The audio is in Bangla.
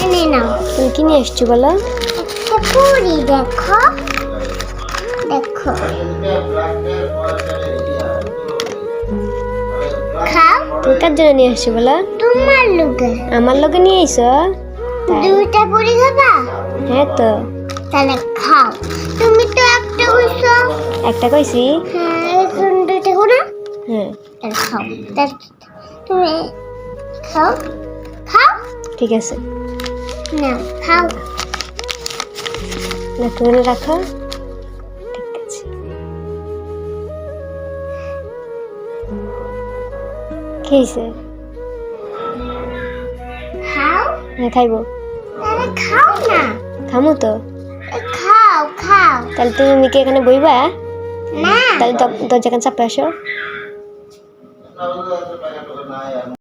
এনে নাও। তুমি কি নিয়ে এসছো বলো? একটা পুরি দেখো, দেখো খাও। তুমি কার জন্য নিয়ে এসছো বলো? তোমার লোকে আমার লগে নিয়ে আইছো? দুইটা পুরি খাবা? হ্যাঁ তো। তাহলে খাও। তুমি তো একটা কইছো। একটা কইছি। হ্যাঁ, এখন দুইটা খাও। হ্যাঁ তাহলে খাও। তুমি খাও, খাও ঠিক আছে। না, খাও। না তুমি রাখো। ঠিক আছে। কি হয়েছে? খাও। হ্যাঁ খাইবো। তাহলে খাও না। খামো তো। খাও, খাও। তাহলে তুমি কি এখানে বইবা? না। তাহলে দরজা চাপে আসো।